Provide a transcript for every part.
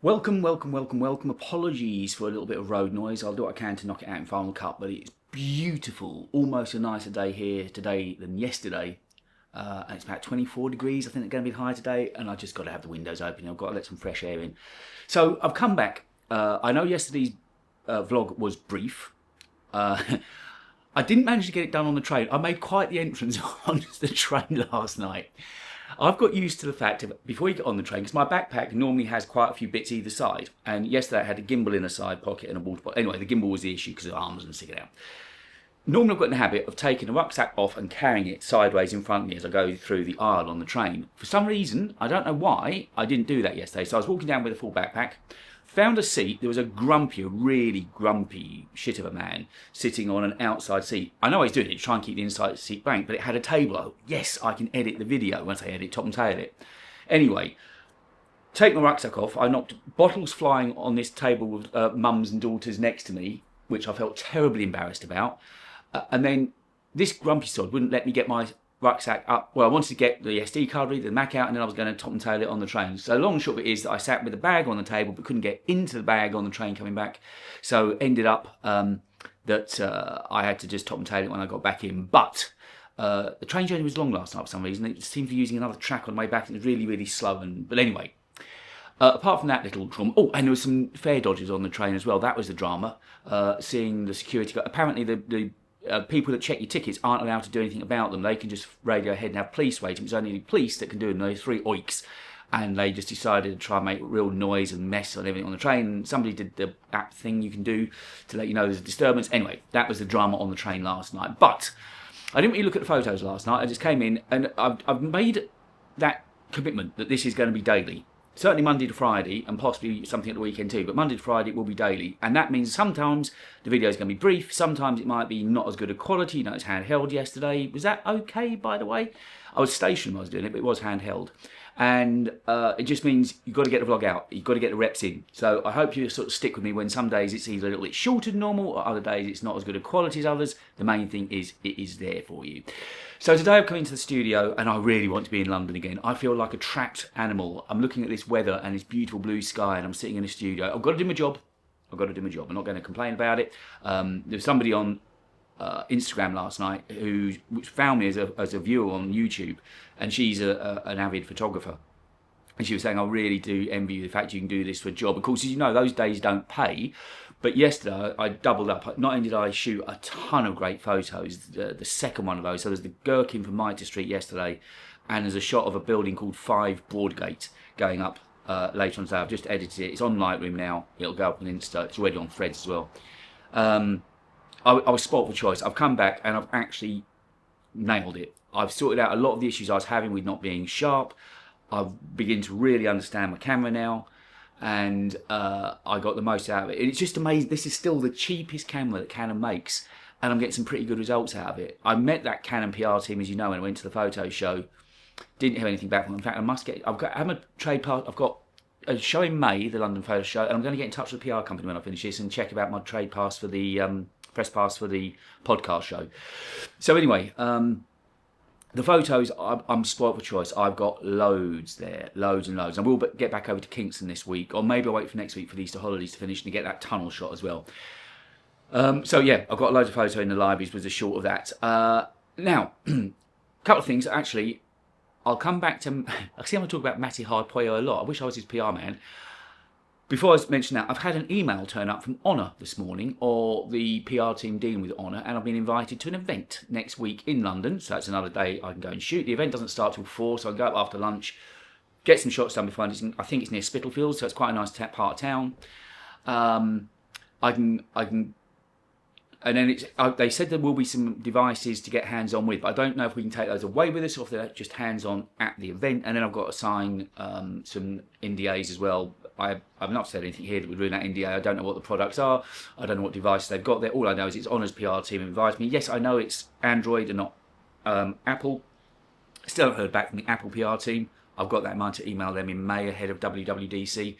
Welcome, welcome, welcome, welcome. Apologies for a little bit of road noise. I'll do what I can to knock it out in Final Cut, but it's beautiful. Almost a nicer day here today than yesterday. And it's about 24 degrees. I think it's going to be high today, and I just got to have the windows open. I've got to let some fresh air in. So I've come back. I know yesterday's vlog was brief. I didn't manage to get it done on the train. I made quite the entrance onto the train last night. I've got used to the fact of, before you get on the train, because my backpack normally has quite a few bits either side, and yesterday I had a gimbal in a side pocket and a water bottle. Anyway, the gimbal was the issue because the arm wasn't sticking out. Normally I've got in the habit of taking the rucksack off and carrying it sideways in front of me as I go through the aisle on the train. For some reason, I don't know why, I didn't do that yesterday. So I was walking down with a full backpack, found a seat. There was a really grumpy shit of a man sitting on an outside seat. I know he's doing it to try and keep the inside seat blank, but it had a table. Oh, yes, I can edit the video once I edit top and tail it. Anyway, take my rucksack off. I knocked bottles flying on this table with mums and daughters next to me, which I felt terribly embarrassed about. And then this grumpy sod wouldn't let me get my rucksack up. Well, I wanted to get the SD card reader, the Mac out, and then I was going to top and tail it on the train. So long and short of it is that I sat with the bag on the table but couldn't get into the bag on the train coming back. So ended up that I had to just top and tail it when I got back in. But the train journey was long last night for some reason. It seemed to be using another track on the way back. It was really, really slow. But anyway, apart from that little drama, oh, and there was some fare dodgers on the train as well. That was the drama. Seeing the security guard. Apparently the people that check your tickets aren't allowed to do anything about them. They can just radio ahead and have police waiting. It's only the police that can do it, and those three oiks. And they just decided to try and make real noise and mess on everything on the train. Somebody did the app thing you can do to let you know there's a disturbance. Anyway, that was the drama on the train last night. But I didn't really look at the photos last night. I just came in and I've made that commitment that this is going to be daily. Certainly Monday to Friday, and possibly something at the weekend too, but Monday to Friday it will be daily. And that means sometimes the video is going to be brief, sometimes it might be not as good a quality. You know, it's handheld yesterday. Was that okay, by the way? I was stationed when I was doing it, but it was handheld. And it just means you've got to get the vlog out. You've got to get the reps in. So I hope you sort of stick with me when some days it's either a little bit shorter than normal, or other days it's not as good a quality as others. The main thing is it is there for you. So today I've come into the studio and I really want to be in London again. I feel like a trapped animal. I'm looking at this weather and this beautiful blue sky and I'm sitting in a studio. I've got to do my job. I've got to do my job. I'm not going to complain about it. There was somebody on Instagram last night who found me as a viewer on YouTube, and she's an avid photographer. And she was saying, I really do envy you the fact you can do this for a job. Of course, as you know, those days don't pay. But yesterday, I doubled up. Not only did I shoot a ton of great photos, the second one of those, so there's the Gherkin from Mitre Street yesterday, and there's a shot of a building called 5 Broadgate going up later on today. I've just edited it. It's on Lightroom now. It'll go up on Insta. It's already on Threads as well. I was spoilt for choice. I've come back and I've actually nailed it. I've sorted out a lot of the issues I was having with not being sharp. I've begun to really understand my camera now, and I got the most out of it. And it's just amazing. This is still the cheapest camera that Canon makes, and I'm getting some pretty good results out of it. I met that Canon PR team, as you know, when I went to the photo show. Didn't hear anything back from them. In fact, I have a trade part. I've got a show in May, the London Photo Show, and I'm going to get in touch with the PR company when I finish this and check about my trade pass for the press pass for the podcast show. So anyway, the photos, I'm spoilt for choice. I've got loads there, loads and loads. I will get back over to Kingston this week, or maybe I'll wait for next week for the Easter holidays to finish and get that tunnel shot as well. So yeah, I've got loads of photos in the libraries with the short of that. Now, a couple of things. Actually, I'll come back to... I see I'm going to talk about Matty Hard-Poyo a lot. I wish I was his PR man. Before I mention that, I've had an email turn up from Honour this morning, or the PR team dealing with Honour, and I've been invited to an event next week in London, so that's another day I can go and shoot. The event doesn't start till 4, so I can go up after lunch, get some shots done before I think it's near Spitalfields, so it's quite a nice part of town. I can, and then they said there will be some devices to get hands-on with, but I don't know if we can take those away with us or if they're just hands-on at the event. And then I've got to sign some NDAs as well. I've not said anything here that would ruin that NDA. I don't know what the products are. I don't know what devices they've got there. All I know is it's Honour's PR team invited me. Yes, I know it's Android and not Apple. Still haven't heard back from the Apple PR team. I've got that in mind to email them in May ahead of WWDC.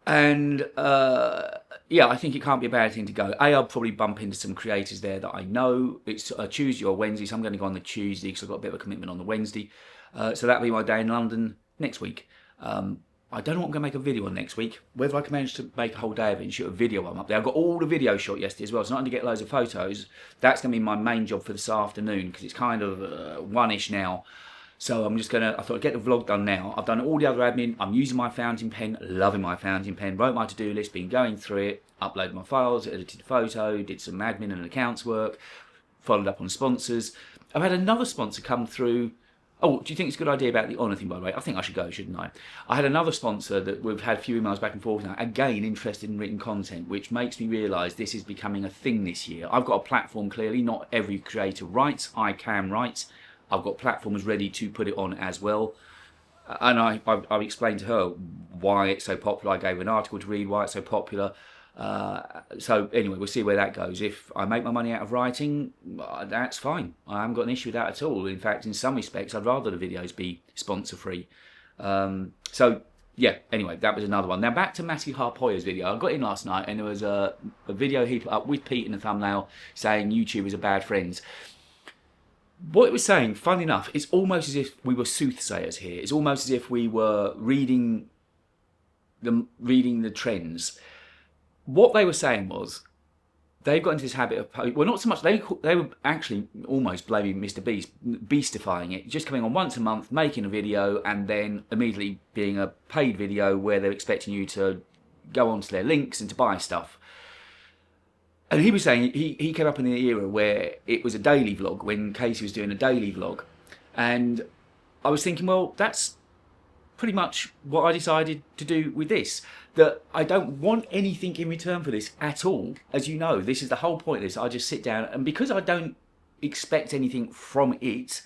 And yeah, I think it can't be a bad thing to go. I'll probably bump into some creators there that I know. It's a Tuesday or Wednesday, so I'm going to go on the Tuesday because I've got a bit of a commitment on the Wednesday. So that'll be my day in London next week. I don't know what I'm going to make a video on next week. Whether I can manage to make a whole day of it and shoot a video on up there. I've got all the video shot yesterday as well, so not only get loads of photos, that's going to be my main job for this afternoon, because it's kind of one-ish now. So I'm just going to, I thought I'd get the vlog done now. I've done all the other admin. I'm using my fountain pen, loving my fountain pen. Wrote my to-do list, been going through it, uploaded my files, edited the photo, did some admin and accounts work, followed up on sponsors. I've had another sponsor come through. Oh, do you think it's a good idea about the honour thing, by the way? I think I should go, shouldn't I? I had another sponsor that we've had a few emails back and forth now, again, interested in written content, which makes me realise this is becoming a thing this year. I've got a platform, clearly, not every creator writes, I can write. I've got platforms ready to put it on as well. And I've explained to her why it's so popular. I gave her an article to read why it's so popular. So anyway, we'll see where that goes. If I make my money out of writing, that's fine. I haven't got an issue with that at all. In fact, in some respects, I'd rather the videos be sponsor free. So yeah, anyway, that was another one. Now back to Matthew Harpoya's video. I got in last night and there was a video he put up with Pete in the thumbnail saying YouTubers are bad friends. What it was saying, funnily enough, it's almost as if we were soothsayers here. It's almost as if we were reading the trends. What they were saying was, they've got into this habit of, well, not so much, they were actually almost blaming Mr. Beast, beastifying it, just coming on once a month, making a video, and then immediately being a paid video where they're expecting you to go onto their links and to buy stuff. And he was saying he came up in the era where it was a daily vlog, when Casey was doing a daily vlog. And I was thinking, well, that's pretty much what I decided to do with this. That I don't want anything in return for this at all. As you know, this is the whole point of this. I just sit down, and because I don't expect anything from it,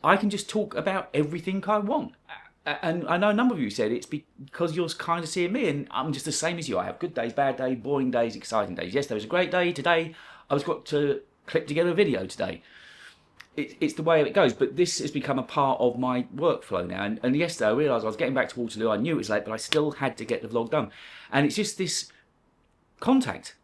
I can just talk about everything I want. And I know a number of you said it's because you're kind of seeing me, and I'm just the same as you. I have good days, bad days, boring days, exciting days. Yes, there was a great day today. I was got to clip together a video today. It's the way it goes, but this has become a part of my workflow now. And yesterday I realised I was getting back to Waterloo. I knew it was late, but I still had to get the vlog done. And it's just this contact.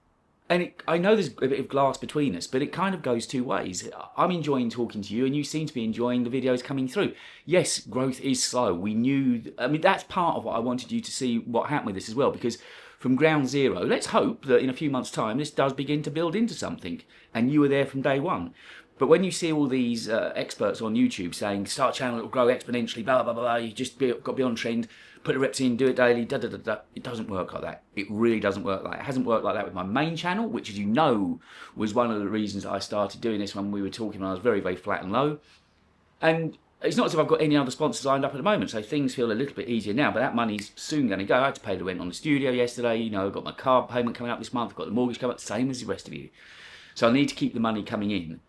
And I know there's a bit of glass between us, but it kind of goes two ways. I'm enjoying talking to you, and you seem to be enjoying the videos coming through. Yes, growth is slow. We knew, I mean, that's part of what I wanted you to see what happened with this as well, because from ground zero, let's hope that in a few months' time, this does begin to build into something, and you were there from day one. But when you see all these experts on YouTube saying, start a channel, it will grow exponentially, blah, blah, blah, blah, you just got to be on trend, put the reps in, do it daily, da, da, da, da. It doesn't work like that. It really doesn't work like that. It hasn't worked like that with my main channel, which, as you know, was one of the reasons I started doing this when we were talking when I was very, very flat and low. And it's not as if I've got any other sponsors lined up at the moment, so things feel a little bit easier now, but that money's soon going to go. I had to pay the rent on the studio yesterday, you know, I've got my car payment coming up this month, I've got the mortgage coming up, same as the rest of you. So I need to keep the money coming in.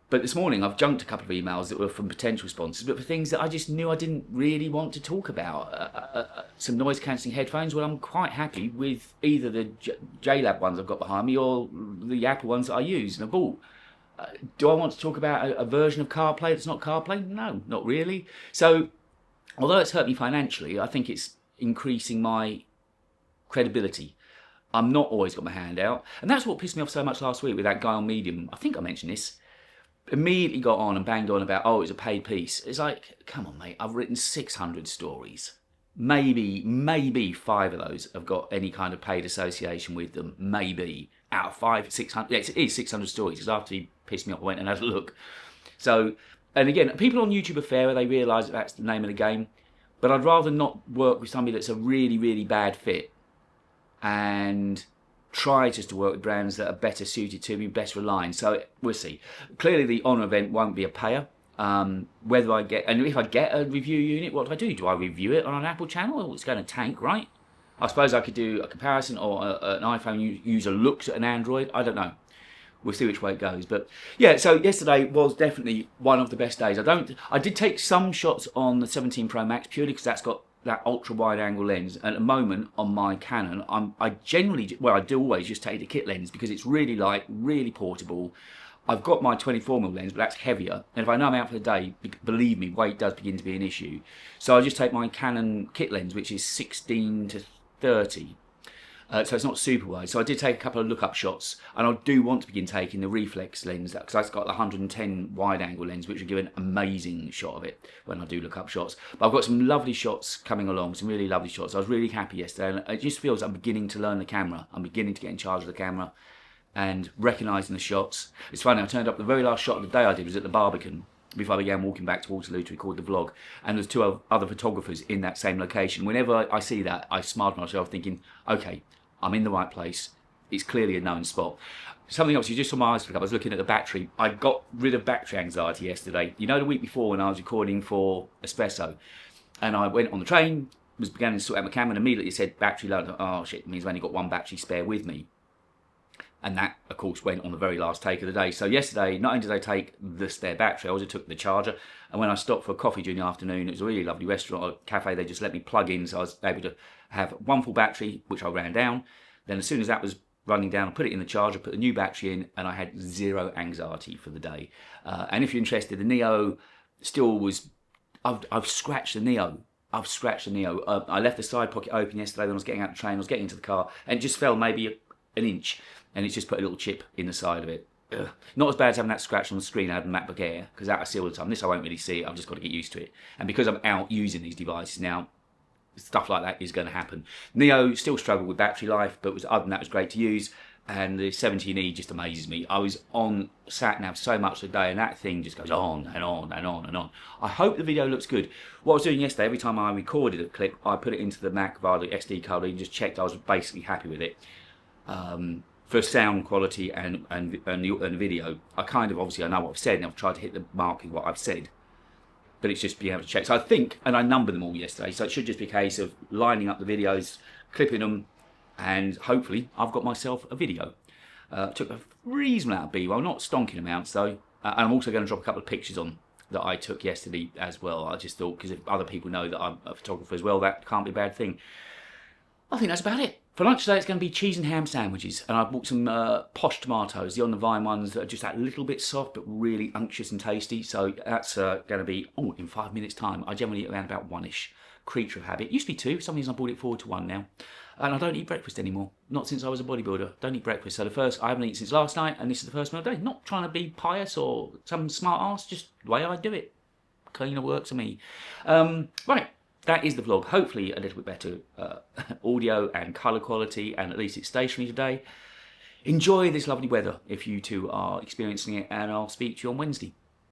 But this morning I've junked a couple of emails that were from potential sponsors, but for things that I just knew I didn't really want to talk about. Some noise cancelling headphones. Well, I'm quite happy with either the JLab ones I've got behind me or the Apple ones that I use and I bought. Do I want to talk about a version of CarPlay that's not CarPlay? No, not really. So, although it's hurt me financially, I think it's increasing my credibility. I'm not always got my hand out. And that's what pissed me off so much last week with that guy on Medium. I think I mentioned this. Immediately got on and banged on about, oh, it's a paid piece. It's like, come on, mate, I've written 600 stories. Maybe 5 of those have got any kind of paid association with them. Maybe. Out of 5, 600. Yes, it is 600 stories, because after he pissed me off, I went and had a look. So, and again, people on YouTube are fairer. They realise that that's the name of the game. But I'd rather not work with somebody that's a really, really bad fit and try just to work with brands that are better suited to me, better aligned. So we'll see. Clearly the honour event won't be a payer. Whether I get, and if I get a review unit, what do? Do I review it on an Apple channel? Or it's going to tank, right? I suppose I could do a comparison, or an iPhone user looks at an Android. I don't know. We'll see which way it goes. But yeah, so yesterday was definitely one of the best days. I did take some shots on the 17 Pro Max purely because that's got that ultra wide angle lens. At the moment on my Canon, I generally, well, I do always just take the kit lens because it's really light, really portable. I've got my 24mm lens, but that's heavier. And if I know I'm out for the day, believe me, weight does begin to be an issue. So I just take my Canon kit lens, which is 16 to 30. So it's not super wide. So I did take a couple of look-up shots, and I do want to begin taking the reflex lens, because I've got the 110 wide-angle lens, which will give an amazing shot of it when I do look-up shots. But I've got some lovely shots coming along, some really lovely shots. I was really happy yesterday, and it just feels I'm beginning to learn the camera. I'm beginning to get in charge of the camera and recognising the shots. It's funny, I turned up, the very last shot of the day I did was at the Barbican, before I began walking back to Waterloo to record the vlog, and there's two other photographers in that same location. Whenever I see that, I smile to myself thinking, okay, I'm in the right place. It's clearly a known spot. Something else, you just saw my eyes flick up. I was looking at the battery. I got rid of battery anxiety yesterday. You know, the week before when I was recording for Espresso, and I went on the train, was beginning to sort out my camera, and immediately said battery low. I thought, oh shit, it means I've only got one battery spare with me. And that, of course, went on the very last take of the day. So yesterday, not only did I take the spare battery, I also took the charger. And when I stopped for coffee during the afternoon, it was a really lovely restaurant or cafe. They just let me plug in, so I was able to have one full battery, which I ran down. Then as soon as that was running down, I put it in the charger, put the new battery in, and I had zero anxiety for the day. And if you're interested, the Neo still was... I've scratched the Neo. I've scratched the Neo. I left the side pocket open yesterday when I was getting out of the train. I was getting into the car, and it just fell maybe an inch. And it's just put a little chip in the side of it. Ugh. Not as bad as having that scratch on the screen I had on the MacBook Air, because that I see all the time. This I won't really see. I've just got to get used to it. And because I'm out using these devices now, stuff like that is going to happen. Neo still struggled with battery life, but other than that, it was great to use. And the 17E just amazes me. I was on sat-nav so much today, and that thing just goes on and on and on and on. I hope the video looks good. What I was doing yesterday, every time I recorded a clip, I put it into the Mac via the SD card and just checked I was basically happy with it. For sound quality and video, I kind of, obviously I know what I've said, and I've tried to hit the mark with what I've said, but it's just being able to check. So I think, and I numbered them all yesterday, so it should just be a case of lining up the videos, clipping them, and hopefully I've got myself a video. Took a reasonable amount of B-roll, not stonking amounts though, and I'm also going to drop a couple of pictures on that I took yesterday as well. I just thought, because if other people know that I'm a photographer as well, that can't be a bad thing. I think that's about it. For lunch today, it's going to be cheese and ham sandwiches, and I've bought some Posh tomatoes, the on the vine ones that are just that little bit soft but really unctuous and tasty. So that's going to be, in 5 minutes time. I generally eat around about one-ish. Creature of habit. Used to be two, some reason I brought it forward to one now. And I don't eat breakfast anymore. Not since I was a bodybuilder. Don't eat breakfast. So I haven't eaten since last night, and this is the first meal of the day. Not trying to be pious or some smart ass, just the way I do it. Cleaner works for me. Right. That is the vlog. Hopefully a little bit better audio and colour quality, and at least it's stationary today. Enjoy this lovely weather if you two are experiencing it, and I'll speak to you on Wednesday.